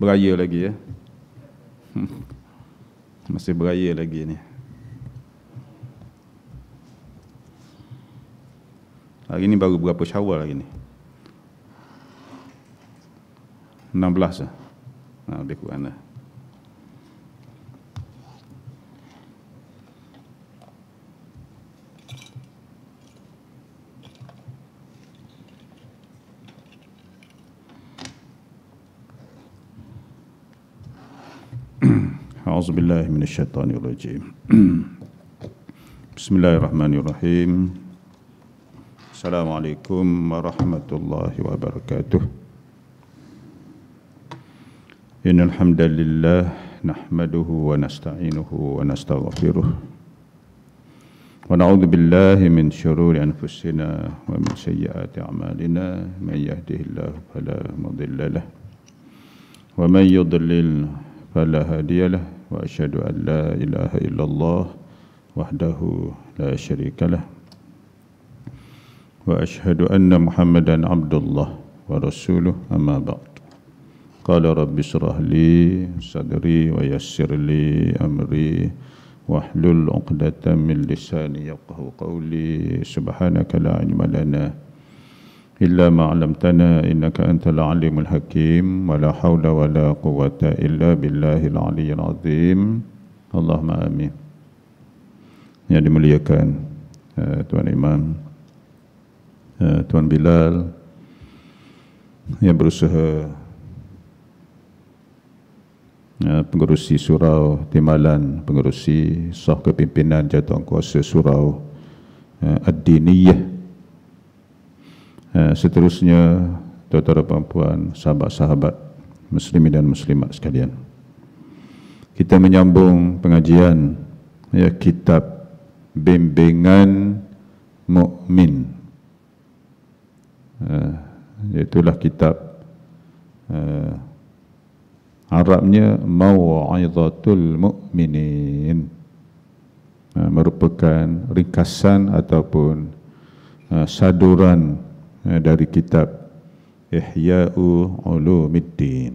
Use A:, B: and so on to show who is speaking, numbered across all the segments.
A: beraya lagi ya. Masih beraya lagi ni. Hari ni baru berapa Syawal hari ni? 16 lah. Lebih kurang lah. A'udzubillahi minasyaitonirrajim. Bismillahirrahmanirrahim. Assalamualaikum warahmatullahi wabarakatuh. Innal hamdalillah nahmaduhu wa nasta'inuhu wa nastaghfiruh. Wa na'udzu billahi min syururi anfusina wa min sayyiati a'malina. Man yahdihillahu fala mudilla lahu wa man yudlil fala hadiya lahu. Wa asyhadu an la ilaha illallah wahdahu la syarika lah. Wa asyhadu anna Muhammadan abdullah wa rasuluh, amma ba'd. Qala rabbi shrah li sadri wa yassir li amri wahlul 'uqdatam min lisani yafqahu qawli. Subhanaka la ilma lana illa ma 'allamtana innaka antal alimul hakim. Wa la haula wa la quwwata illa billahil aliyyil azim. Allahumma amin. Yang dimuliakan Tuan Imam, Tuan Bilal yang berusaha pengerusi surau Timbalan, pengerusi sah kepimpinan Jawatankuasa Surau Ad-Diniyah. Seterusnya, tuan-tuan dan puan, sahabat-sahabat muslimin dan muslimat sekalian, kita menyambung pengajian kitab Bimbingan Mukmin. Itulah kitab Arabnya Mau'izatul Mu'minin, merupakan ringkasan ataupun saduran dari kitab Ihya'u Ulumiddin.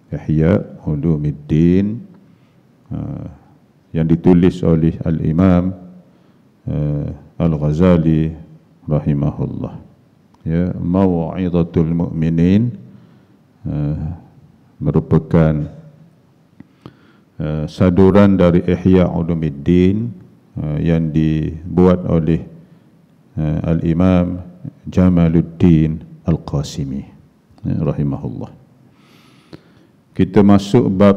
A: Ihya' Ulumiddin yang ditulis oleh Al-Imam Al-Ghazali rahimahullah. Ya, Mau'izatul Mu'minin merupakan saduran dari Ihya' Ulumiddin yang dibuat oleh Al-Imam Jamaluddin Al-Qasimi rahimahullah. Kita masuk bab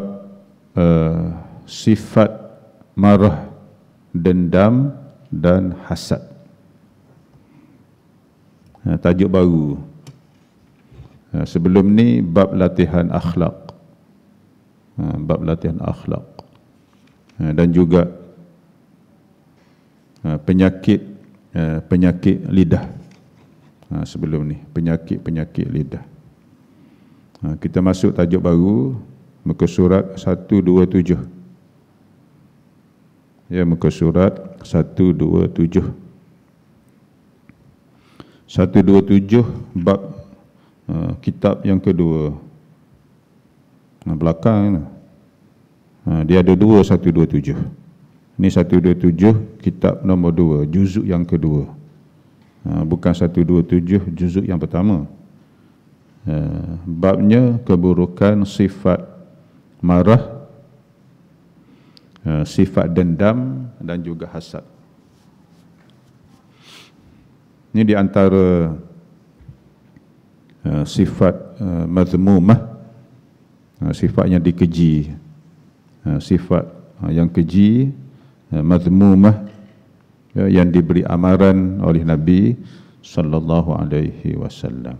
A: sifat marah, dendam dan hasad. Tajuk baru. Sebelum ni bab latihan akhlak. Bab latihan akhlak. Dan juga penyakit lidah. Sebelum ni penyakit lidah. Kita masuk tajuk baru, muka surat 127. Ya, muka surat 127. 127 bab kitab yang kedua. Belakang dia ada dua 127. Ini 127 kitab nombor 2, juzuk yang kedua. Bukan 127 juzuk yang pertama. Babnya keburukan sifat marah, sifat dendam dan juga hasad. Ini di antara sifat mazmumah, sifat yang dikeji, sifat yang keji, mazmumah, yang diberi amaran oleh Nabi sallallahu alaihi wasallam.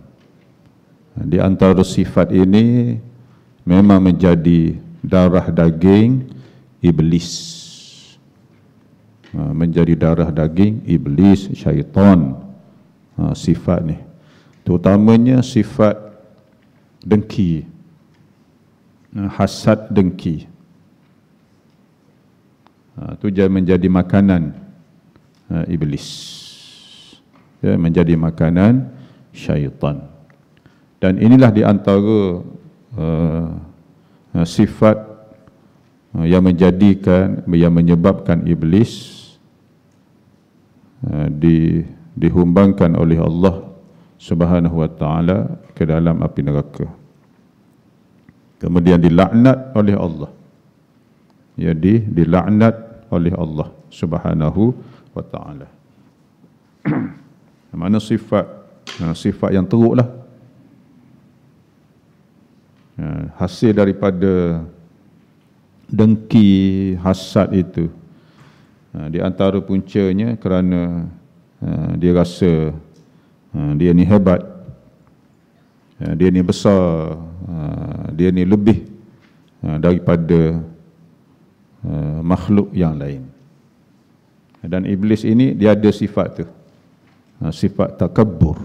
A: Di antara sifat ini memang menjadi darah daging iblis, menjadi darah daging iblis, syaitan. Sifat ni terutamanya sifat dengki, hasad dengki. Itu menjadi makanan iblis, ya, menjadi makanan syaitan. Dan inilah di antara sifat yang menyebabkan iblis dihumbangkan oleh Allah Subhanahu wa taala ke dalam api neraka. Kemudian dilaknat oleh Allah. Jadi dilaknat oleh Allah Subhanahu wa taala. Mana sifat yang teruklah. Hasil daripada dengki, hasad itu, di antara puncanya kerana dia rasa dia ni hebat, dia ni besar, dia ni lebih daripada makhluk yang lain. Dan iblis ini dia ada sifat tu, sifat takabbur.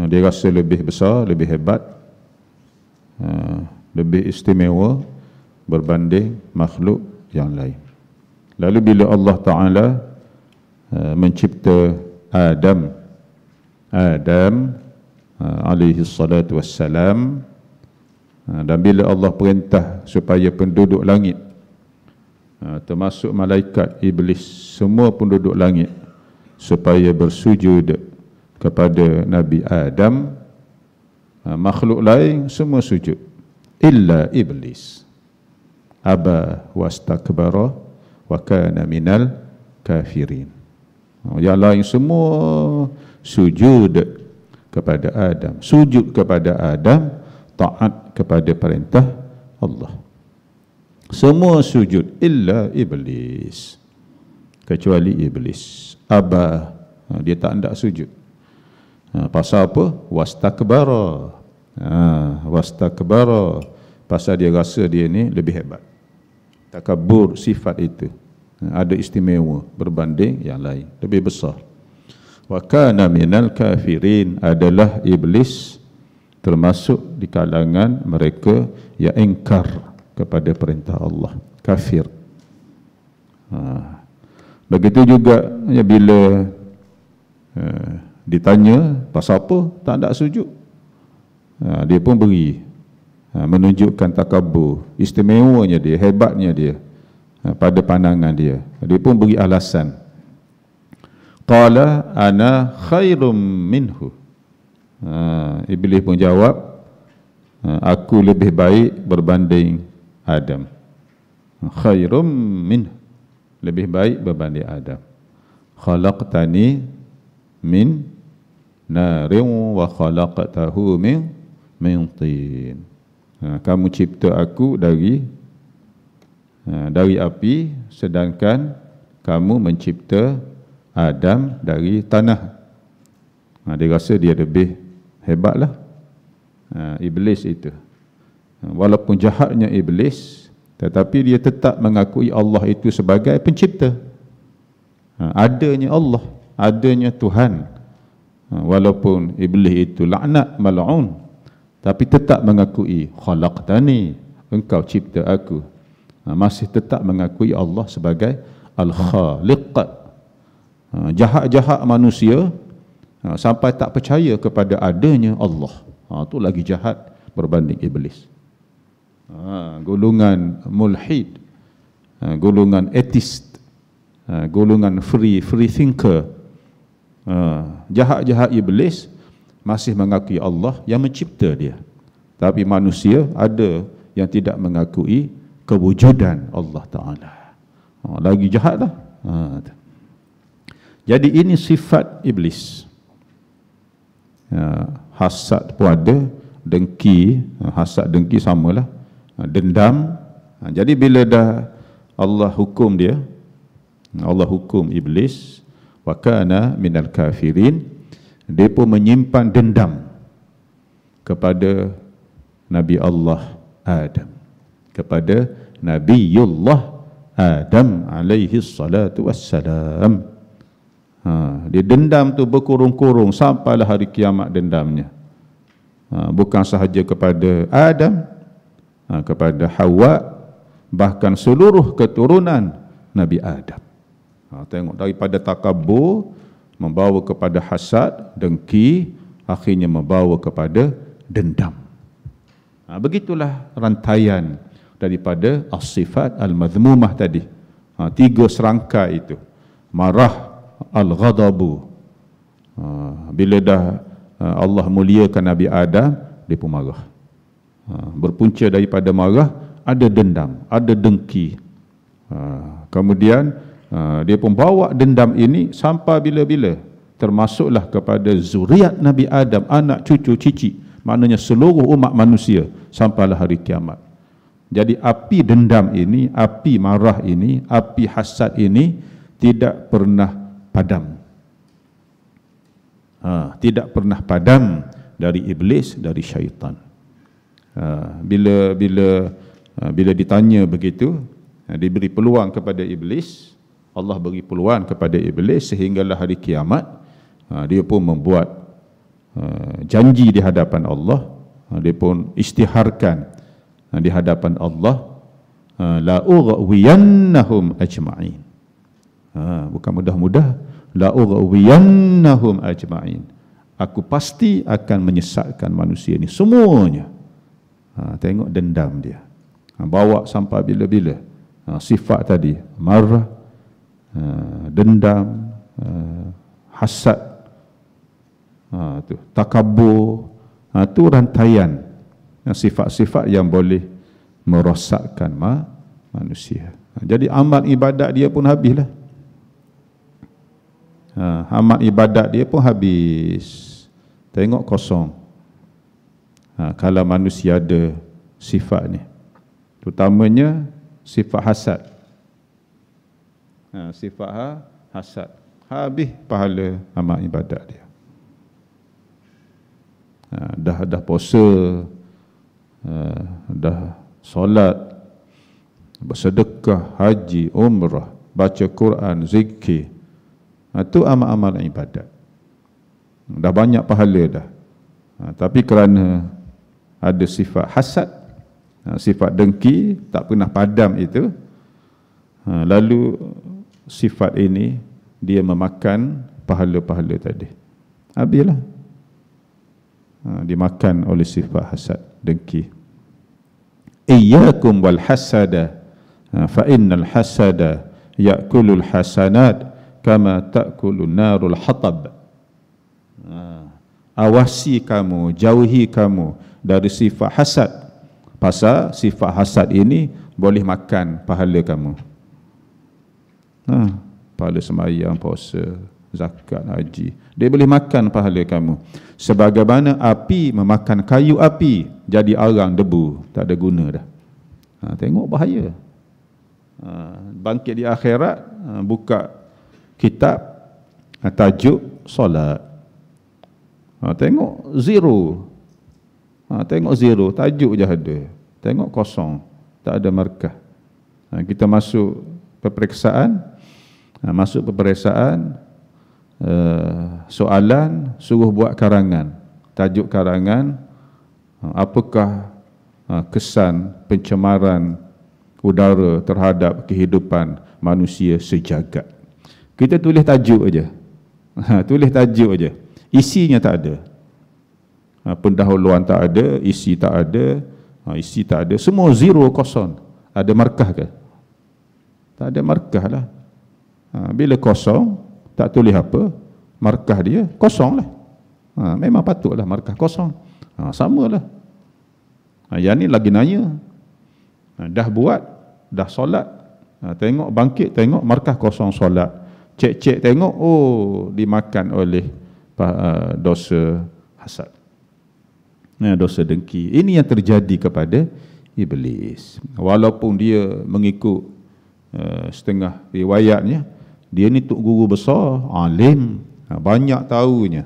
A: Dia rasa lebih besar, lebih hebat, lebih istimewa berbanding makhluk yang lain. Lalu bila Allah Ta'ala mencipta Adam alaihi salatu wassalam, dan bila Allah perintah supaya penduduk langit, termasuk malaikat, iblis, semua penduduk langit, supaya bersujud kepada Nabi Adam, makhluk lain semua sujud illa iblis, aba wastakbara wa kana minal kafirin. Yang lain semua sujud kepada Adam, sujud kepada Adam, taat kepada perintah Allah. Semua sujud illa iblis, kecuali iblis. Aba, dia tak hendak sujud. Pasal apa? Wastakbara. Wastakbara, pasal dia rasa dia ni lebih hebat. Takabur, sifat itu ada istimewa berbanding yang lain, lebih besar. Wa kana minal kafirin, adalah iblis termasuk di kalangan mereka yang ingkar kepada perintah Allah, kafir. Begitu juga ya, bila ditanya pasal apa tak nak sujud, dia pun beri, menunjukkan takabur, istimewanya dia, hebatnya dia pada pandangan dia. Dia pun beri alasan. Qala ana khairum minhu. Iblis pun jawab, aku lebih baik berbanding Adam. Khairum minhu, lebih baik berbanding Adam. Khalaqtani min narin wa khalaqtahu min tin. Kamu cipta aku dari api, sedangkan kamu mencipta Adam dari tanah. Dia rasa dia lebih hebatlah, iblis itu. Walaupun jahatnya iblis, tetapi dia tetap mengakui Allah itu sebagai pencipta. Adanya Allah, adanya Tuhan. Walaupun iblis itu laknat, mal'un, tapi tetap mengakui khalaqtani, engkau cipta aku. Masih tetap mengakui Allah sebagai Al-Khaliq. Jahat-jahat manusia sampai tak percaya kepada adanya Allah. Itu lagi jahat berbanding iblis. Golongan mulhid, golongan atheist, golongan free thinker, jahat-jahat iblis masih mengakui Allah yang mencipta dia. Tapi manusia ada yang tidak mengakui kewujudan Allah Ta'ala. Lagi jahatlah. Jadi ini sifat iblis. Hasad pun ada, dengki, hasad dengki samalah, dendam. Jadi bila dah Allah hukum dia, Allah hukum iblis, wa kana minal kafirin, dia pun menyimpan dendam kepada Nabi Allah Adam, kepada Nabiullah Adam alaihi salatu wassalam. Dia dendam tu berkurung-kurung sampailah hari kiamat dendamnya. Bukan sahaja kepada Adam, kepada Hawa, bahkan seluruh keturunan Nabi Adam. Tengok, daripada takabur membawa kepada hasad, dengki, akhirnya membawa kepada dendam. Begitulah rantaian daripada as-sifat al-madhmumah tadi. 3 serangkai itu. Marah, al-ghadabu. Bila dah Allah muliakan Nabi Adam, dia pun marah. Berpunca daripada marah, ada dendam, ada dengki. Kemudian dia pun bawa dendam ini sampai bila-bila, termasuklah kepada zuriat Nabi Adam, anak cucu cicit, maknanya seluruh umat manusia sampailah hari kiamat. Jadi api dendam ini, api marah ini, api hasad ini tidak pernah padam. Tidak pernah padam dari iblis, dari syaitan. Bila ditanya begitu, diberi peluang kepada iblis, Allah beri peluang kepada iblis sehinggalah hari kiamat, dia pun membuat janji di hadapan Allah, dia pun istiharkan di hadapan Allah, la ughwiyannahum ajma'in. Bukan mudah-mudah, la ughwiyannahum ajma'in. Aku pasti akan menyesatkan manusia ini semuanya. Tengok dendam dia. Bawa sampai bila-bila. Sifat tadi, marah, dendam, hasad, takabur, itu rantaian sifat-sifat yang boleh merosakkan manusia. Jadi amal ibadat dia pun habislah. Amal ibadat dia pun habis. Tengok kosong. Kalau manusia ada sifat ni, terutamanya sifat hasad. Sifat hasad, habis pahala amal ibadat dia. Dah puasa, dah solat, bersedekah, haji, umrah, baca Quran, zikir, itu amal-amal ibadat. Dah banyak pahala dah. Tapi kerana ada sifat hasad, sifat dengki, tak pernah padam itu, lalu sifat ini dia memakan pahala-pahala tadi. Habislah. Dimakan oleh sifat hasad, dengki. Iyyakum wal hasada fa innal hasada ya'kulul hasanat kama ta'kulun narul hatab. Awasi kamu, jauhi kamu dari sifat hasad. Pasal sifat hasad ini boleh makan pahala kamu. Pahala sembahyang, puasa, zakat, haji, dia boleh makan pahala kamu. Sebagaimana api memakan kayu api, jadi arang, debu, tak ada guna dah. Tengok bahaya. Bangkit di akhirat, buka kitab, tajuk solat, tengok zero. Tengok zero, tajuk je ada. Tengok kosong, tak ada markah. Kita masuk peperiksaan, soalan, suruh buat karangan. Tajuk karangan, apakah kesan pencemaran udara terhadap kehidupan manusia sejagat. Kita tulis tajuk aja. Tulis tajuk aja. Isinya tak ada. Pendahuluan tak ada, isi tak ada, semua zero, kosong. Ada markah ke? Tak ada markah lah. Bila kosong, tak tulis apa, markah dia kosong lah. Memang patutlah markah kosong. Samalah. Yang ni lagi nanya, dah buat, dah solat, tengok bangkit, tengok markah kosong solat, cek tengok, dimakan oleh dosa hasad, dosa dengki. Ini yang terjadi kepada iblis. Walaupun dia mengikut setengah riwayatnya, dia ni tok guru besar, alim, banyak tahunya,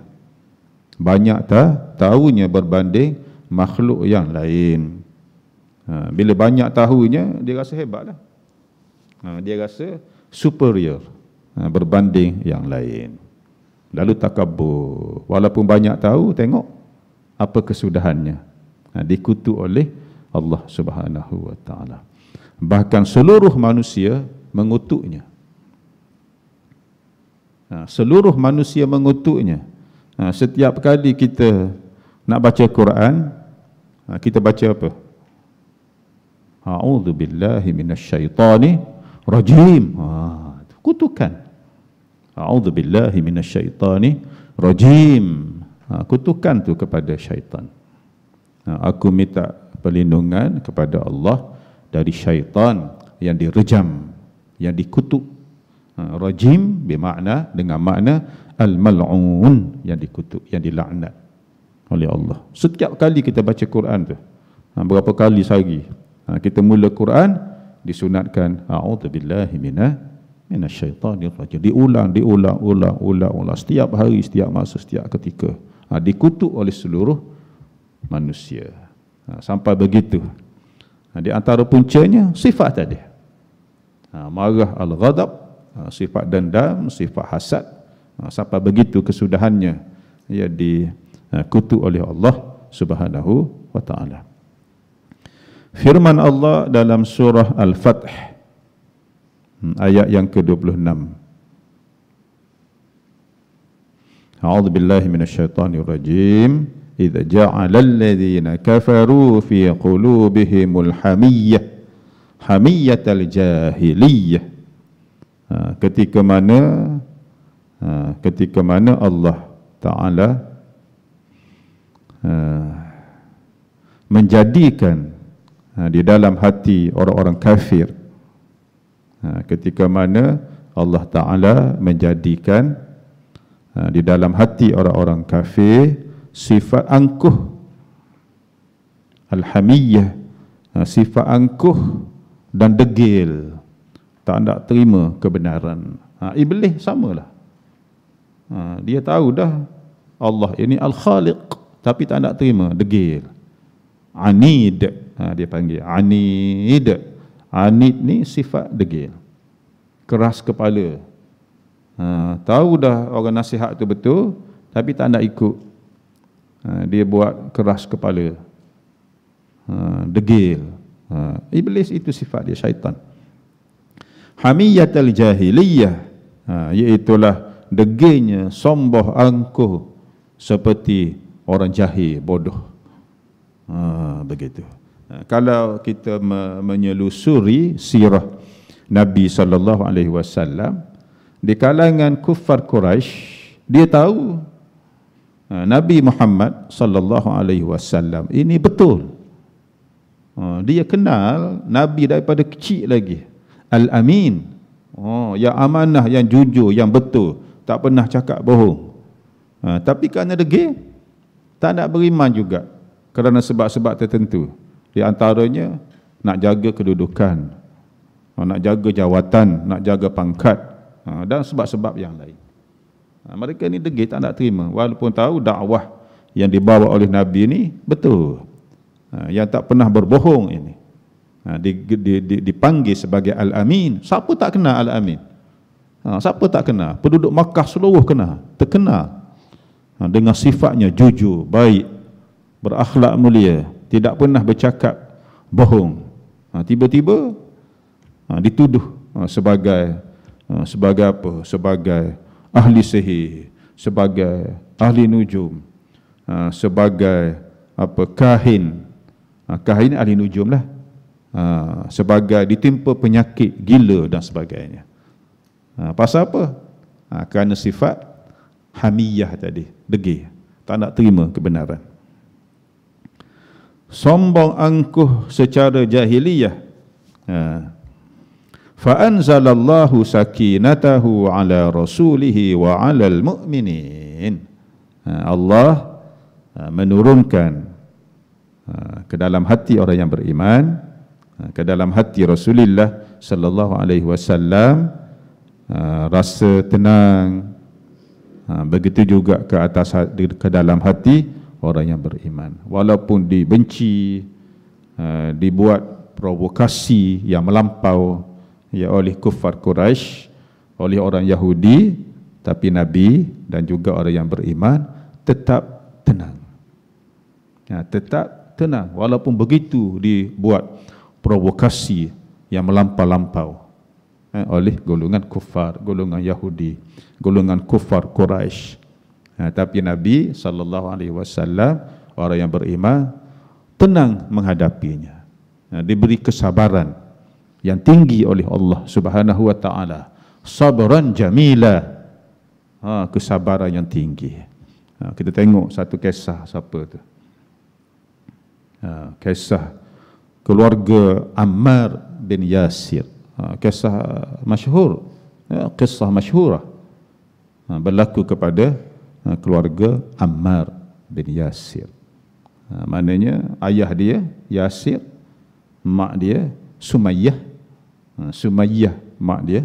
A: berbanding makhluk yang lain. Bila banyak tahunya, dia rasa hebatlah. Dia rasa superior berbanding yang lain. Lalu takabur. Walaupun banyak tahu, tengok apa kesudahannya. Dikutuk oleh Allah Subhanahu wa taala. Bahkan seluruh manusia mengutuknya. Seluruh manusia mengutuknya. Setiap kali kita nak baca Quran, kita baca apa? A'udzubillahi minasyaitonir rajim. Kutukan. A'udzubillahi minasyaitonir rajim. Kutukan tu kepada syaitan. Aku minta perlindungan kepada Allah dari syaitan yang direjam, yang dikutuk. Rajim bermakna dengan makna al-mal'un, yang dikutuk, yang dilaknat oleh Allah. Setiap kali kita baca Quran tu, berapa kali sehari kita mula Quran, disunatkan a'udzubillahi minasyaitonir rajim. Diulang setiap hari, setiap masa, setiap ketika. Dikutuk oleh seluruh manusia. Sampai begitu. Di antara puncanya sifat tadi. Marah, al-ghadab, sifat dendam, sifat hasad. Sampai begitu kesudahannya, ia dikutuk oleh Allah Subhanahu wa taala. Firman Allah dalam surah Al-Fath ayat yang ke-26. A'udzu billahi minasyaitonir rajim. Idza ja'ala alladhina kafaru fi qulubihimul hamiyatal jahiliyah. Ketika mana Allah Ta'ala menjadikan di dalam hati orang-orang kafir, ketika mana Allah Ta'ala menjadikan di dalam hati orang-orang kafir sifat angkuh, al-hamiyah, sifat angkuh dan degil, tak nak terima kebenaran. Iblis samalah. Dia tahu dah Allah ini al-Khaliq, tapi tak nak terima, degil. Anid, dia panggil anid. Anid ni sifat degil, keras kepala. Tahu dah orang nasihat tu betul, tapi tak nak ikut. Dia buat keras kepala, degil. Iblis itu sifat dia, syaitan. Hamiyatul jahiliyah, iaitulah degilnya, sombong, angkuh, seperti orang jahil, bodoh. Begitu. Kalau kita menyelusuri sirah Nabi SAW, di kalangan kufar Quraisy, dia tahu Nabi Muhammad SAW ini betul. Dia kenal Nabi daripada kecil lagi. Al-Amin, yang amanah, yang jujur, yang betul, tak pernah cakap bohong. Tapi kerana degil, tak nak beriman juga, kerana sebab-sebab tertentu. Di antaranya nak jaga kedudukan, nak jaga jawatan, nak jaga pangkat, dan sebab-sebab yang lain. Mereka ni degil, tak nak terima, walaupun tahu dakwah yang dibawa oleh Nabi ni betul, yang tak pernah berbohong ini. Dipanggil sebagai Al-Amin. Siapa tak kenal Al-Amin? Siapa tak kenal? Penduduk Makkah seluruh terkenal dengan sifatnya jujur, baik, berakhlak mulia, tidak pernah bercakap bohong. Tiba-tiba dituduh sebagai apa? Sebagai ahli sihir, sebagai ahli nujum, sebagai apa? Kahin. Kahin ahli nujum lah. Sebagai ditimpa penyakit gila dan sebagainya. Pasal apa? Kerana sifat hamiyah tadi, degil, tak nak terima kebenaran. Sombong angkuh secara jahiliyah. Fa anzalallahu sakinatahu ala rasulihi wa alal mu'minin. Allah menurunkan ke dalam hati orang yang beriman, ke dalam hati Rasulullah sallallahu alaihi wasallam, rasa tenang. Begitu juga ke dalam hati orang yang beriman, walaupun dibenci, dibuat provokasi yang melampau oleh kufar Quraisy, oleh orang Yahudi, tapi Nabi dan juga orang yang beriman tetap tenang. Tetap tenang walaupun begitu dibuat provokasi yang melampau-lampau oleh golongan kufar, golongan Yahudi, golongan kufar Quraisy. Tapi Nabi SAW, orang yang beriman, tenang menghadapinya. Diberi kesabaran yang tinggi oleh Allah Subhanahu wa taala. Sabran jamila. Kesabaran yang tinggi. Kita tengok satu kisah siapa tu? Kisah keluarga Ammar bin Yasir. Kisah masyhur, kisah masyhurah berlaku kepada keluarga Ammar bin Yasir. Maknanya ayah dia Yasir, mak dia Sumayyah. Sumayyah mak dia,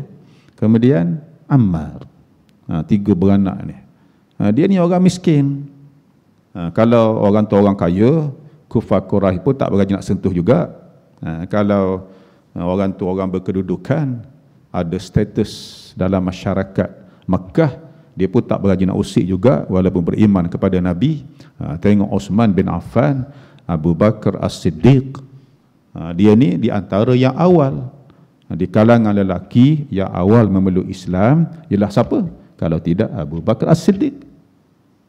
A: kemudian Ammar. 3 beranak ni. Dia ni orang miskin. Kalau orang tu orang kaya, kufar Quraisy pun tak berani nak sentuh juga. Kalau orang tu orang berkedudukan, ada status dalam masyarakat Makkah, dia pun tak berani nak usik juga walaupun beriman kepada Nabi. Tengok Uthman bin Affan, Abu Bakar As-Siddiq. Dia ni di antara yang awal. Di kalangan lelaki yang awal memeluk Islam ialah siapa? Kalau tidak Abu Bakar As-Siddiq,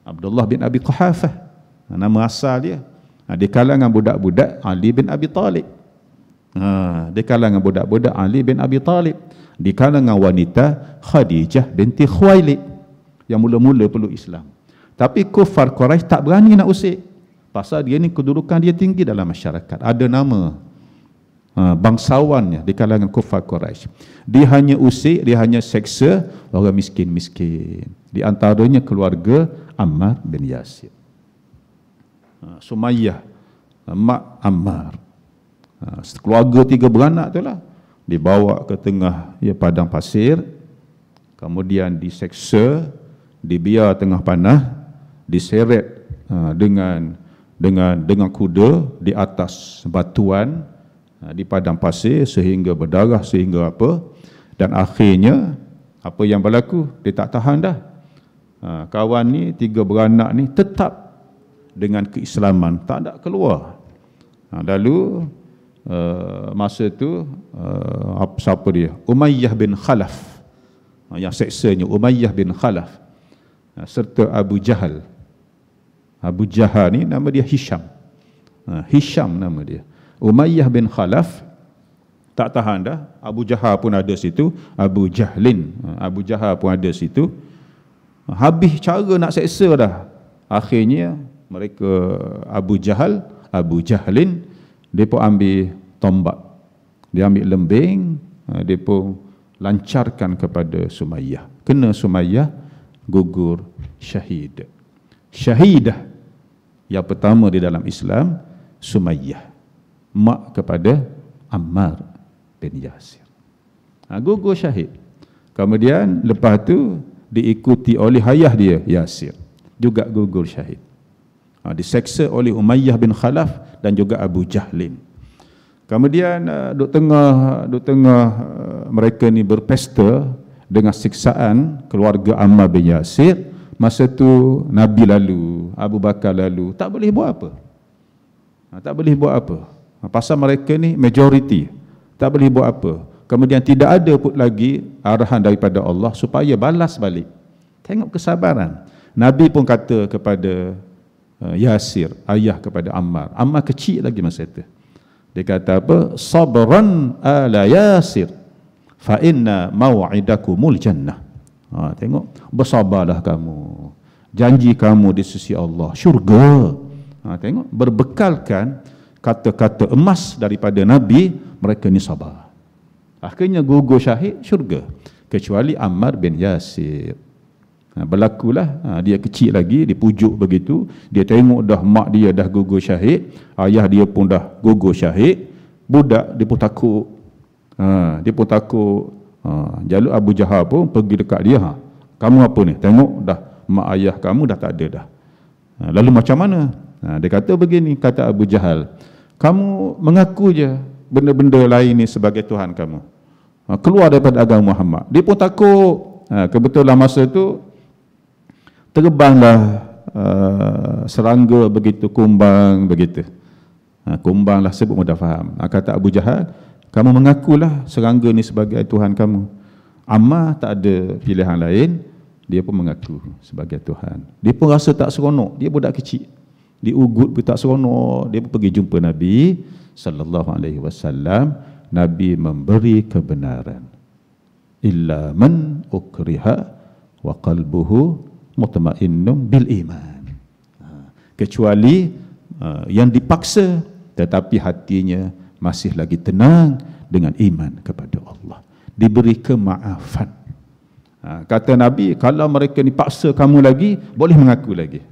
A: Abdullah bin Abi Quhafah, nama asal dia. Di kalangan budak-budak Ali bin Abi Talib. Di kalangan budak-budak Ali bin Abi Talib. Di kalangan wanita Khadijah binti Khuwailid yang mula-mula peluk Islam. Tapi kufar Quraisy tak berani nak usik. Pasal dia ni kedudukan dia tinggi dalam masyarakat. Ada nama bangsawannya di kalangan kufar Quraisy. Dia hanya usik, dia hanya seksa orang miskin-miskin. Di antaranya keluarga Ammar bin Yasir. Sumayyah, mak Ammar. Keluarga 3 beranak tu lah dibawa ke tengah padang pasir, kemudian diseksa, dibiar tengah panah, diseret dengan kuda di atas batuan di padang pasir sehingga berdarah, sehingga apa, dan akhirnya apa yang berlaku, dia tak tahan dah. Kawan ni 3 beranak ni tetap dengan keislaman, tak ada keluar. Lalu masa tu siapa dia? Umayyah bin Khalaf. Yang seksanya Umayyah bin Khalaf serta Abu Jahal. Abu Jahal ni nama dia Hisham. Hisham nama dia. Umayyah bin Khalaf tak tahan dah. Abu Jahal pun ada situ. Abu Jahlin, Abu Jahal pun ada situ. Habis cara nak seksa dah. Akhirnya mereka Abu Jahlin, dia pun ambil tombak, dia ambil lembing, dia pun lancarkan kepada Sumayyah. Kena Sumayyah gugur syahid. Syahidah yang pertama di dalam Islam, Sumayyah, mak kepada Ammar bin Yasir. Gugur syahid. Kemudian lepas tu diikuti oleh ayah dia Yasir, juga gugur syahid. Diseksa oleh Umayyah bin Khalaf dan juga Abu Jahlin. Kemudian duk tengah mereka ni berpesta dengan siksaan keluarga Ammar bin Yasir. Masa tu Nabi lalu, Abu Bakar lalu, tak boleh buat apa. Tak boleh buat apa. Pasal mereka ni majoriti, tak boleh buat apa. Kemudian tidak ada pun lagi arahan daripada Allah supaya balas balik. Tengok kesabaran. Nabi pun kata kepada Yasir, ayah kepada Ammar. Ammar kecil lagi masa itu. Dia kata apa? Sabran ala Yasir fa inna maw'idakumul jannah. Tengok, bersabarlah kamu. Janji kamu di sisi Allah syurga. Tengok, berbekalkan kata-kata emas daripada Nabi, mereka ni sabar. Akhirnya gugur syahid syurga. Kecuali Ammar bin Yasir. Berlakulah, dia kecil lagi, dipujuk begitu, dia tengok dah mak dia dah gugur syahid, ayah dia pun dah gugur syahid, budak dia pun takut. Dia pun takut. Jalur Abu Jahal pun pergi dekat dia, kamu apa ni? Tengok dah mak ayah kamu dah tak ada dah. Lalu macam mana? Dia kata begini, kata Abu Jahal, kamu mengaku je benda-benda lain ni sebagai Tuhan kamu, keluar daripada agama Muhammad. Dia pun takut. Kebetulan masa tu terbanglah serangga begitu, kumbang begitu. Kumbang lah, sebut mudah faham. Kata Abu Jahal, kamu mengakulah serangga ni sebagai Tuhan kamu. Ammar tak ada pilihan lain, dia pun mengaku sebagai Tuhan. Dia pun rasa tak seronok, dia budak kecil. Di Uhud pun tak seronok. Dia pun pergi jumpa Nabi sallallahu alaihi wasallam. Nabi memberi kebenaran. Illa man ukriha wa qalbuhu mutmainnun bil iman. Kecuali yang dipaksa tetapi hatinya masih lagi tenang dengan iman kepada Allah. Diberi kemaafan. Kata Nabi, kalau mereka ni paksa kamu lagi, boleh mengaku lagi.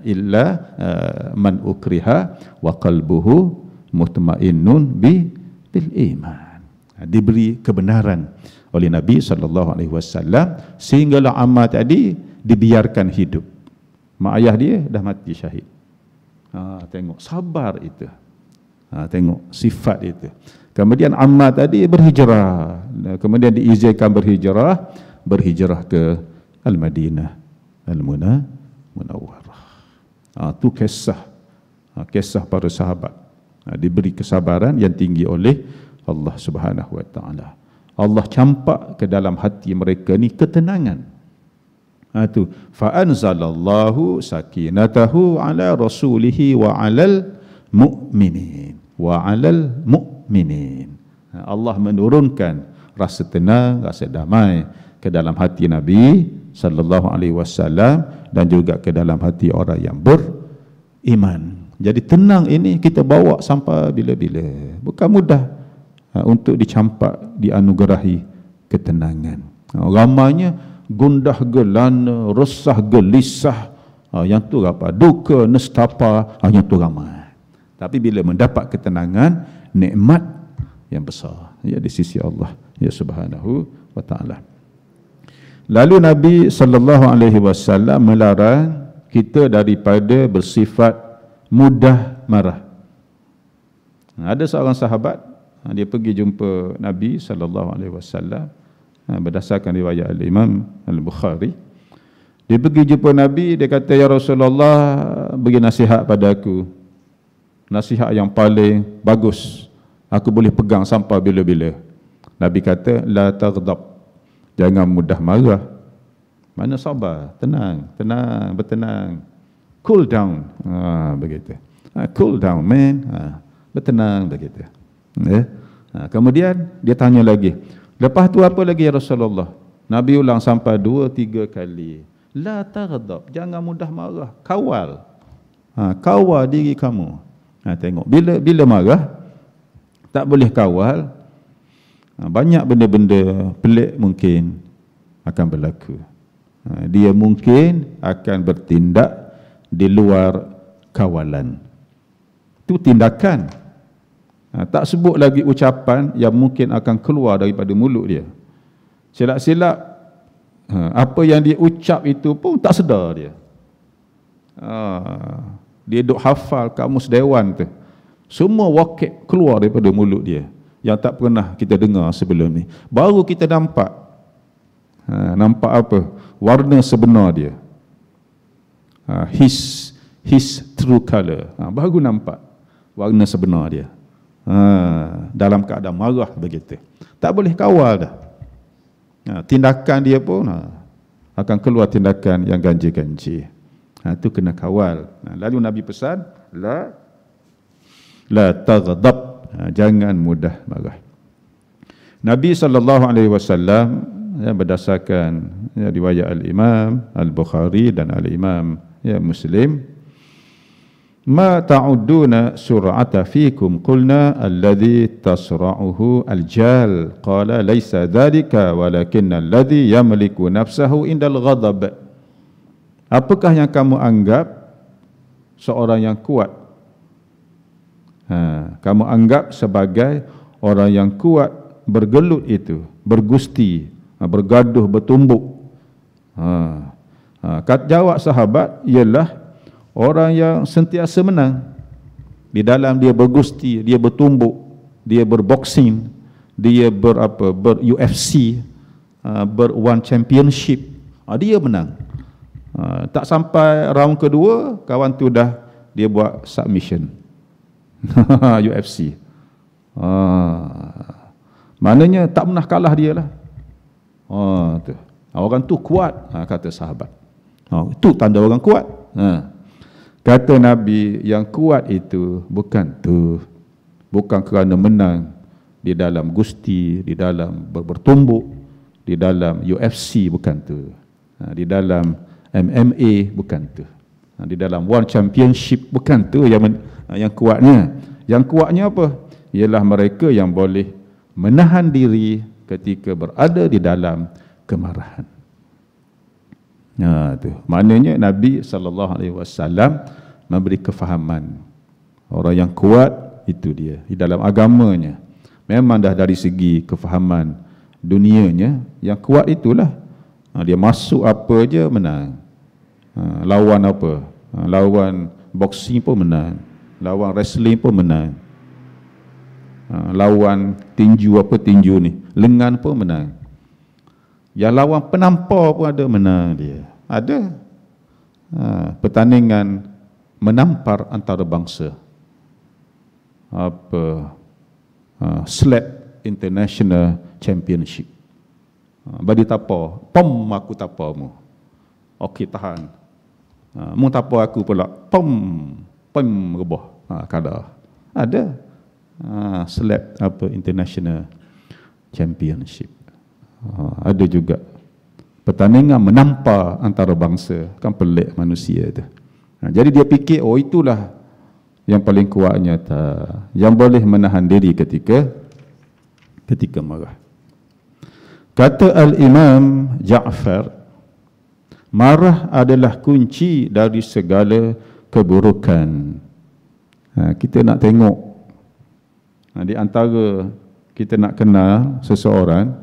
A: Illa man ukriha wa qalbuhu mutmainnun bil iman. Diberi kebenaran oleh Nabi SAW, sehinggalah Ammar tadi dibiarkan hidup. Mak ayah dia dah mati syahid. Tengok sabar itu. Tengok sifat itu. Kemudian Ammar tadi berhijrah. Kemudian diizinkan berhijrah ke Al-Madinah Al-Munawwarah. Itu kisah para sahabat. Diberi kesabaran yang tinggi oleh Allah Subhanahu wa taala. Allah campak ke dalam hati mereka ni ketenangan. Itu fa anzalallahu sakinatahu ala rasulihi wa alal mu'minin Allah menurunkan rasa tenang, rasa damai ke dalam hati Nabi sallallahu alaihi wasallam dan juga ke dalam hati orang yang beriman. Jadi tenang ini kita bawa sampai bila-bila. Bukan mudah untuk dicampak, dianugerahi ketenangan. Ramanya gundah gelana, resah gelisah, yang tu apa? Duka, nestapa, yang tu ramai. Tapi bila mendapat ketenangan, nikmat yang besar ya di sisi Allah ya Subhanahu wa taala. Lalu Nabi sallallahu alaihi wasallam melarang kita daripada bersifat mudah marah. Ada seorang sahabat, dia pergi jumpa Nabi sallallahu alaihi wasallam, berdasarkan riwayat Al-Imam Al-Bukhari. Dia pergi jumpa Nabi, dia kata, ya Rasulullah, bagi nasihat pada aku. Nasihat yang paling bagus, aku boleh pegang sampai bila-bila. Nabi kata, la taghdab, jangan mudah marah. Mana sabar, tenang, bertenang. Cool down, begitu. Cool down, man. Bertenang, begitu. Kemudian dia tanya lagi, lepas tu apa lagi ya Rasulullah? Nabi ulang sampai 2-3 kali. La taghdab, jangan mudah marah. Kawal. Kawal diri kamu. Tengok, bila marah tak boleh kawal, banyak benda-benda pelik mungkin akan berlaku. Dia mungkin akan bertindak di luar kawalan. Itu tindakan. Tak sebut lagi ucapan yang mungkin akan keluar daripada mulut dia. Silap-silap apa yang dia ucap itu pun tak sedar dia. Dia duk hafal kamus dewan tu. Semua wakil keluar daripada mulut dia yang tak pernah kita dengar sebelum ni. Baru kita nampak. Nampak apa? Warna sebenar dia. His true color. Baru nampak warna sebenar dia. Dalam keadaan marah begitu. Tak boleh kawal dah. Tindakan dia pun akan keluar tindakan yang ganjil-ganjil. Itu kena kawal. Lalu Nabi pesan, la taghdab, jangan mudah marah. Nabi SAW berdasarkan riwayat Al-Imam Al-Bukhari dan Al-Imam Muslim, ma ta'udduna sur'ata fikum qulna alladhi tasra'uhu al-jal qala laysa dhalika walakinna alladhi yamliku nafsahu indal ghadab. Apakah yang kamu anggap seorang yang kuat? Kamu anggap sebagai orang yang kuat bergelut itu, bergusti, bergaduh, bertumbuk. Jawab sahabat ialah orang yang sentiasa menang. Di dalam dia bergusti, dia bertumbuk, dia berboxing, dia ber-UFC, ber-one championship, dia menang. Tak sampai round kedua, kawan tu dah dia buat submission. UFC. Maknanya tak pernah kalah dia lah. Orang tu kuat, kata sahabat. Itu tanda orang kuat. Kata Nabi, yang kuat itu bukan kerana menang di dalam gusti, di dalam bertumbuk, di dalam UFC, bukan tu. Di dalam MMA, bukan tu. Di dalam One Championship, bukan tu yang kuatnya. Yang kuatnya apa? Ialah mereka yang boleh menahan diri ketika berada di dalam kemarahan. Tu. Maknanya Nabi SAW memberi kefahaman. Orang yang kuat itu dia di dalam agamanya. Memang dah dari segi kefahaman dunianya, yang kuat itulah. Dia masuk apa je menang. Lawan apa? Lawan boxing pun menang. Lawan wrestling pun menang. Lawan tinju ni, lengan pun menang. Yang lawan penampar pun ada menang dia. Ada pertandingan menampar antara bangsa. Slap International Championship. Bagi tapar, pom aku taparmu. Okey, tahan. Mu tapar aku pula, pom rebah. Kada. Ada. Slap International Championship. Ada juga pertandingan menampar antara bangsa. Kan pelik manusia tu. Jadi dia fikir, oh itulah yang paling kuatnya, yang boleh menahan diri ketika marah. Kata Al-Imam Ja'far, marah adalah kunci dari segala keburukan. Kita nak tengok, di antara kita nak kenal seseorang,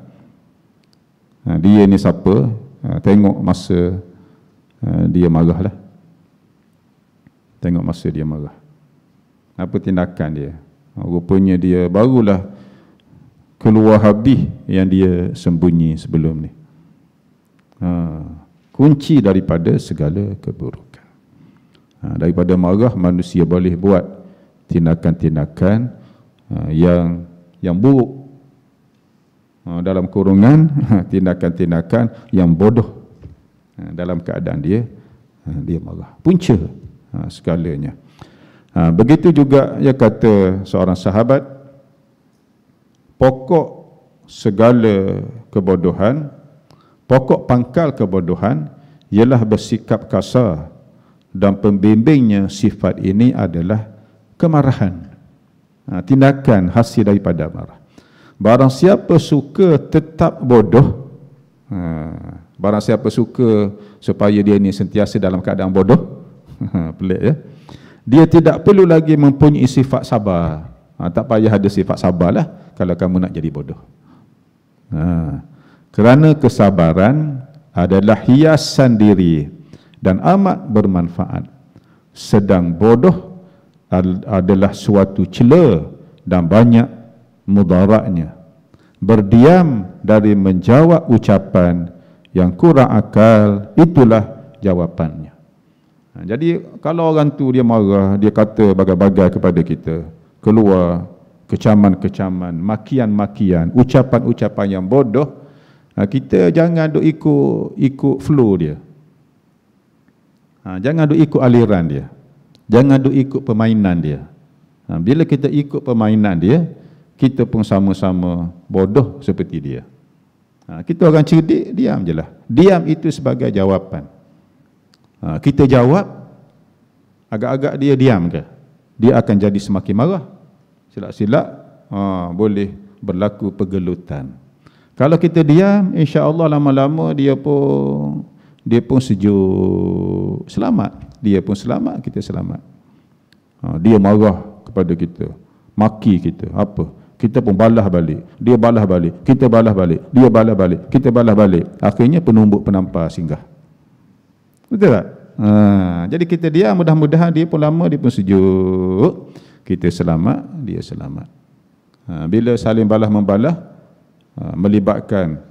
A: dia ni siapa, tengok masa dia marah lah. Tengok masa dia marah. Apa tindakan dia? Rupanya dia barulah keluar habis yang dia sembunyi sebelum ni. Kunci daripada segala keburukan. Daripada marah, manusia boleh buat tindakan-tindakan yang buruk. Dalam kurungan, tindakan-tindakan yang bodoh. Dalam keadaan dia marah. Punca segalanya. Begitu juga dia kata seorang sahabat, pokok segala kebodohan, pokok pangkal kebodohan ialah bersikap kasar, dan pembimbingnya sifat ini adalah kemarahan. Tindakan hasil daripada marah. Barang siapa suka tetap bodoh, barang siapa suka supaya dia ni sentiasa dalam keadaan bodoh, pelik ya, dia tidak perlu lagi mempunyai sifat sabar. Tak payah ada sifat sabarlah kalau kamu nak jadi bodoh. Kerana kesabaran adalah hiasan diri dan amat bermanfaat. Sedang bodoh adalah suatu cela dan banyak mudaratnya. Berdiam dari menjawab ucapan yang kurang akal, itulah jawapannya. Jadi kalau orang tu dia marah, dia kata bagai-bagai kepada kita, keluar kecaman-kecaman, makian-makian, ucapan-ucapan yang bodoh, kita jangan duk ikut flow dia. Jangan duk ikut aliran dia. Jangan duk ikut permainan dia. Bila kita ikut permainan dia, kita pun sama-sama bodoh seperti dia. Kita orang cerdik, diam je lah. Diam itu sebagai jawapan. Kita jawab, agak-agak dia diam ke? Dia akan jadi semakin marah. Silap-silap boleh berlaku pergelutan. Kalau kita diam, insya-Allah lama-lama dia pun sejuk, selamat. Dia pun selamat, kita selamat. Dia marah kepada kita, maki kita, apa? Kita pun balas balik. Dia balas balik, kita balas balik. Dia balas balik, kita balas balik. Akhirnya penumbuk penampar singgah. Betul tak? Jadi kita diam, mudah-mudahan dia pun lama, dia pun sejuk. Kita selamat, dia selamat. Bila saling balas-membalas, melibatkan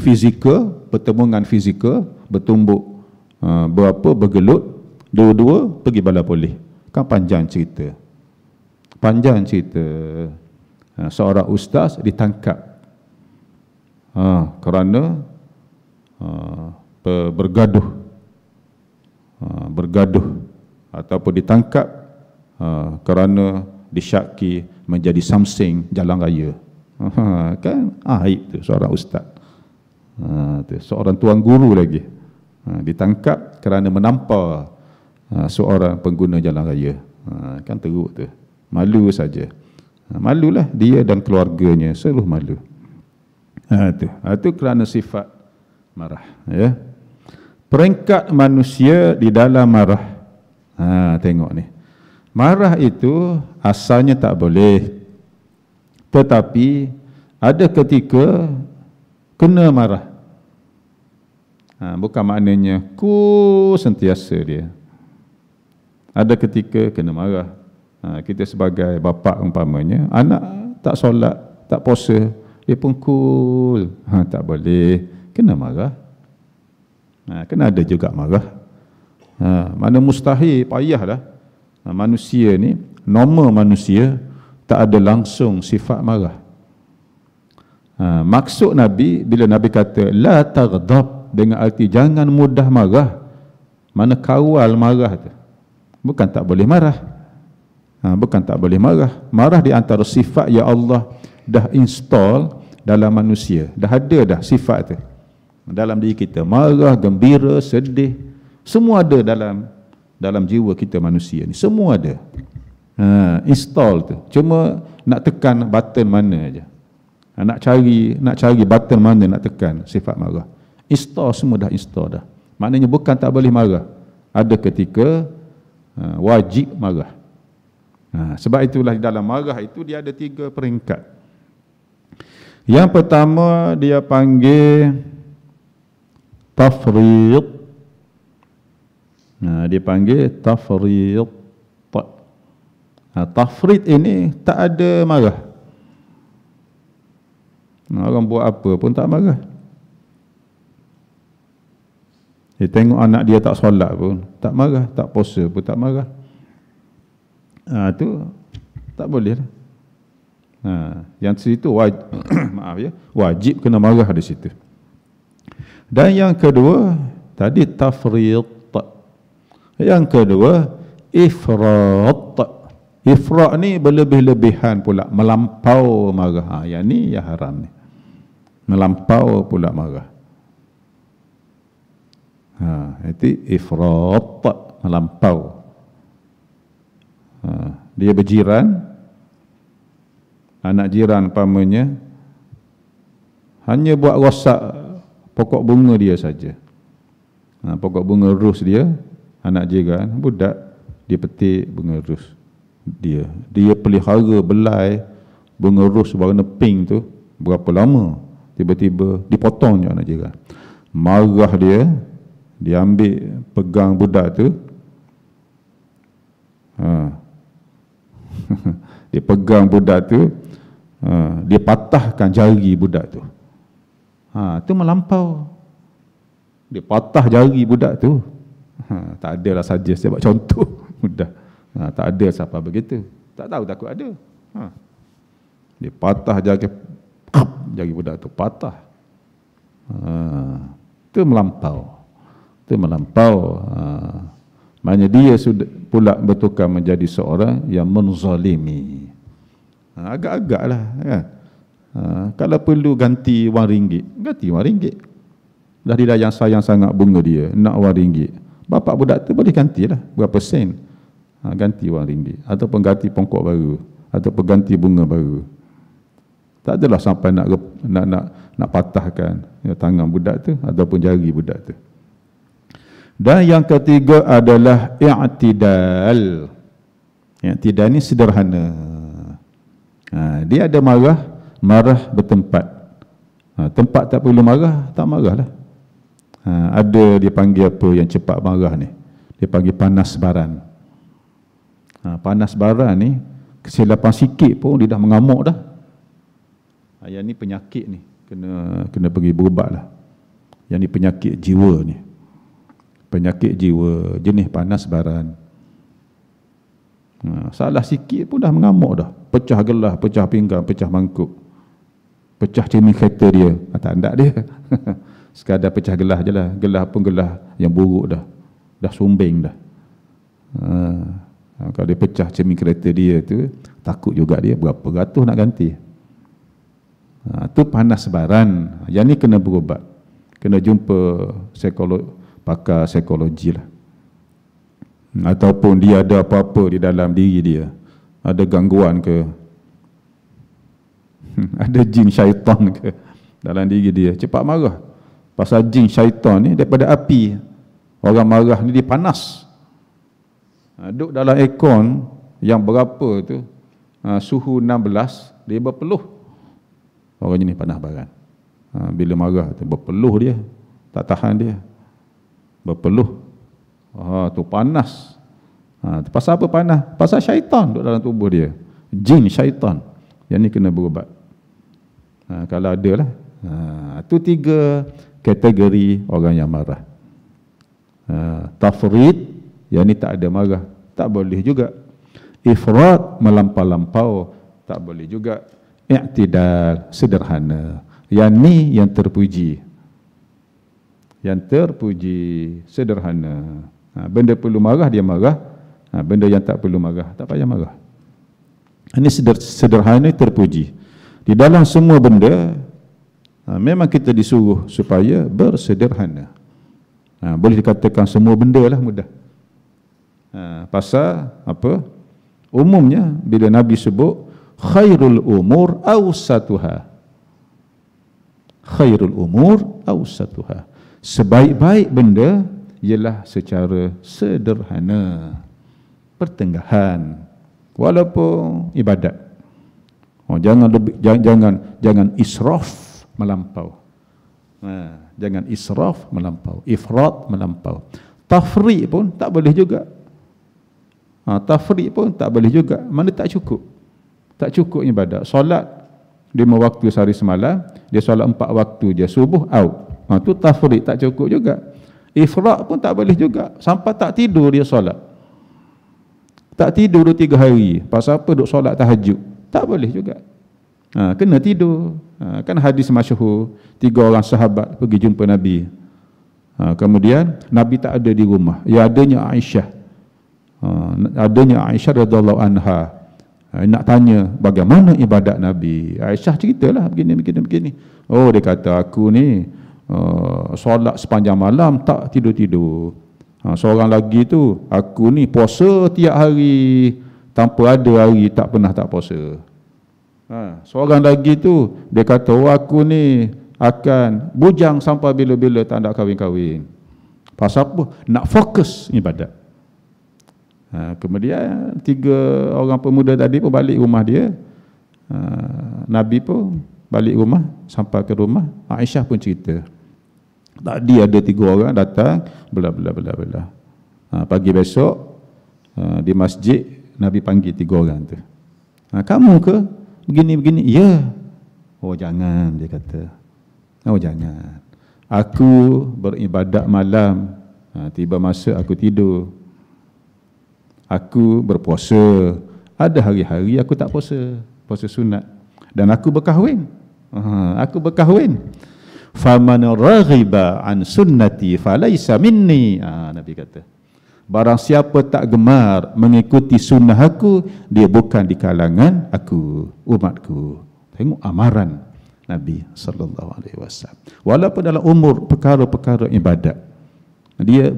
A: fizikal, pertemuan fizikal, bertumbuk, bergelut, dua-dua pergi bala polis. Kan panjang cerita. Panjang cerita. Seorang ustaz ditangkap kerana bergaduh bergaduh ataupun ditangkap kerana disyaki menjadi samsing jalan raya. Kan aib tu seorang ustaz. Seorang tuan guru lagi ditangkap kerana menampar seorang pengguna jalan raya. Kan teruk tu. Malu saja. Malulah dia dan keluarganya, seluruh malu. Itu kerana sifat marah, ya. Peringkat manusia di dalam marah. Tengok ni. Marah itu asalnya tak boleh. Tetapi ada ketika kena marah. Bukan maknanya sentiasa dia. Ada ketika kena marah. Kita sebagai bapa umpamanya, anak tak solat, tak puasa, dia pun cool. Tak boleh, kena marah. Kena ada juga marah. Mana mustahil, payahlah. Manusia ni, normal manusia tak ada langsung sifat marah. Maksud Nabi bila Nabi kata la taghdab, dengan arti jangan mudah marah. Mana kawal marah tu. Bukan tak boleh marah. Bukan tak boleh marah. Marah di antara sifat yang Allah dah install dalam manusia. Dah ada dah sifat tu dalam diri kita. Marah, gembira, sedih, semua ada dalam jiwa kita manusia ni. Semua ada. Install tu. Cuma nak tekan button mana aja. Nak cari button mana nak tekan sifat marah. Install, semua dah install dah. Maknanya bukan tak boleh marah. Ada ketika wajib marah. Sebab itulah dalam marah itu dia ada 3 peringkat. Yang pertama dia panggil tafrid. Dia panggil tafrid. Tafrid ini tak ada marah. Orang buat apa pun tak marah. Dia tengok anak dia tak solat pun tak marah, tak puasa pun tak marah. Tu tak boleh lah. Yang situ wajib kena marah di situ. Dan yang kedua tadi tafrid. Yang kedua ifrat. Ifrat ni berlebih-lebihan pula, melampau marah. Yang ni yang haram ni. Melampau pula marah. Itu ifrat, melampau. Dia berjiran, anak jiran umpamanya hanya buat rosak pokok bunga dia saja. Pokok bunga ros dia, anak jiran, budak, dia petik bunga ros dia. Dia pelihara belai bunga ros warna pink tu berapa lama, tiba-tiba dipotong je anak jiran. Marah dia ambil pegang budak tu. Dia pegang budak tu, dia patahkan jari budak tu. Tu melampau. Dia patah jari budak tu. Tak adalah saja saya buat contoh mudah. Tak ada siapa begitu. Tak tahu takut ada. Dia patah jari budak tu, patah. Itu melampau. Itu melampau. Maknanya dia sudah pula bertukar menjadi seorang yang menzalimi. Agak-agak lah kan? Kalau perlu ganti RM1, ganti RM1. Dah dia yang sayang sangat bunga dia, nak RM1. Bapak budak tu boleh gantilah berapa sen. Ganti RM1 ataupun ganti pokok baru ataupun ganti bunga baru. Tak adalah sampai nak patahkan tangan budak tu ataupun jari budak tu. Dan yang ketiga adalah i'tidal. I'tidal ni sederhana. Dia ada marah bertempat. Tempat tak perlu marah, tak marahlah. Ada dia panggil apa yang cepat marah ni? Dia panggil panas baran. Panas baran ni kesilapan sikit pun dia dah mengamuk dah. Yang ni penyakit ni, kena pergi berubatlah. Yang ni penyakit jiwa ni. Penyakit jiwa jenis panas baran. Salah sikit pun dah mengamuk dah. Pecah gelas, pecah pinggang, pecah mangkuk, pecah cermin kereta dia. Tak ada dia. Sekadar pecah gelas je lah. Gelas pun gelas yang buruk dah. dah sumbing dah. Kalau dia pecah cermin kereta dia tu, takut juga dia berapa ratus nak ganti. Tu panas sebaran. Yang ni kena berubat, kena jumpa pakar psikologi lah. Ataupun dia ada apa-apa di dalam diri dia, ada gangguan ke, ada jin syaitan ke dalam diri dia, cepat marah. Pasal jin syaitan ni daripada api. Orang marah ni dia panas. Duduk dalam aircon yang berapa tu, suhu 16, dia berpeluh. Orang jenis panas baran. Bila marah tu berpeluh dia, tak tahan dia, berpeluh. Tu panas. Pasal apa panas? Pasal syaitan duduk dalam tubuh dia, jin syaitan. Yang ni kena berubat. Kalau ada lah. Tu 3 kategori orang yang marah. Tafrid, yang ni tak ada marah, tak boleh juga. Ifrat, melampau-lampau, tak boleh juga. I'tidal, sederhana. Yang ni yang terpuji. Yang terpuji, sederhana. Benda perlu marah, dia marah. Benda yang tak perlu marah, tak payah marah. Ini sederhana, terpuji. Di dalam semua benda, memang kita disuruh supaya bersederhana. Boleh dikatakan semua benda lah mudah. Pasal apa? Umumnya bila Nabi sebut khairul umur awsatuha, khairul umur awsatuha, sebaik-baik benda ialah secara sederhana, pertengahan, walaupun ibadat. Jangan israf melampau. Jangan israf melampau, ifrat melampau. Tafriq pun tak boleh juga. Tafriq pun tak boleh juga. Mana tak cukup? Tak cukup ibadat. Solat 5 waktu sehari semalam, dia solat 4 waktu je, subuh out. Tu tafriq, tak cukup juga. Ifrat pun tak boleh juga. Sampai tak tidur dia solat. Tak tidur 2-3 hari. Pasal apa? Duk solat tahajud. Tak boleh juga. Kena tidur. Kan hadis masyhur, 3 orang sahabat pergi jumpa Nabi. Kemudian Nabi tak ada di rumah. Ya adanya Aisyah. Adanya Aisyah radhiyallahu anha. Nak tanya bagaimana ibadat Nabi. Aisyah ceritalah begini. Oh, dia kata aku ni solat sepanjang malam tak tidur-tidur. Seorang lagi tu, aku ni puasa tiap hari, tanpa ada hari tak pernah tak puasa. Seorang lagi tu, dia kata, oh, aku ni akan bujang sampai bila-bila tak nak kahwin-kahwin. Pasal apa? Nak fokus ibadat. Kemudian 3 orang pemuda tadi pun balik rumah dia. Nabi pun balik rumah, sampai ke rumah, Aisyah pun cerita. Tadi ada 3 orang datang, bela. Pagi besok di masjid, Nabi panggil 3 orang tu. Kamu ke? Begini. Ya. Oh jangan, dia kata. Oh jangan. Aku beribadat malam, tiba masa aku tidur. Aku berpuasa. Ada hari-hari aku tak puasa, puasa sunat. Dan aku berkahwin. Aku berkahwin. Faman raghiba an sunnati falaisa minni. Nabi kata, barang siapa tak gemar mengikuti sunnah aku, dia bukan di kalangan aku, umatku. Tengok amaran Nabi sallallahu alaihi wasallam. Walaupun dalam umur perkara-perkara ibadat, dia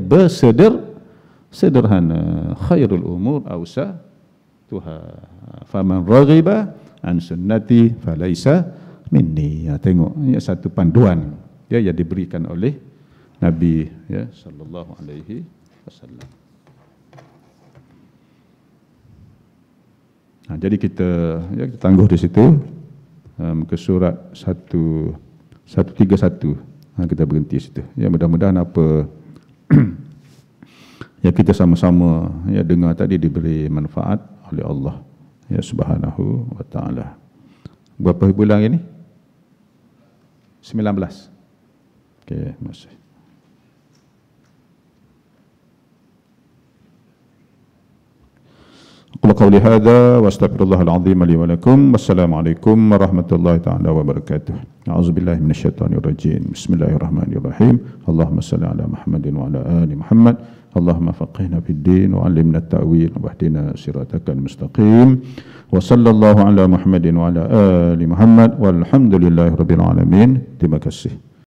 A: sederhana. Khairul umur awsatuha. Faman raghiba an sunnati falaisa minni. Tengok, ini satu panduan yang diberikan oleh Nabi sallallahu alaihi wasallam. Jadi kita tangguh di situ, ke surat 131. Kita berhenti situ. Mudah-mudahan apa yang kita sama-sama dengar tadi diberi manfaat oleh Allah Subhanahu wa taala. Berapa bulan ini? 19. Okey, masih. Qul qawli hadza wa astaghfirullahal azim li wa lakum. Wassalamualaikum warahmatullahi taala wabarakatuh. A'udzubillahi minasyaitonir rajim. Bismillahirrahmanirrahim. Allahumma shalli ala Muhammadin wa ala ali Muhammad. Allahumma faqihna fid din wa 'allimna at-ta'wil wa hdina siratakal mustaqim. Wa sallallahu ala Muhammadin wa ala ali Muhammad walhamdulillahi rabbil alamin. Terima kasih.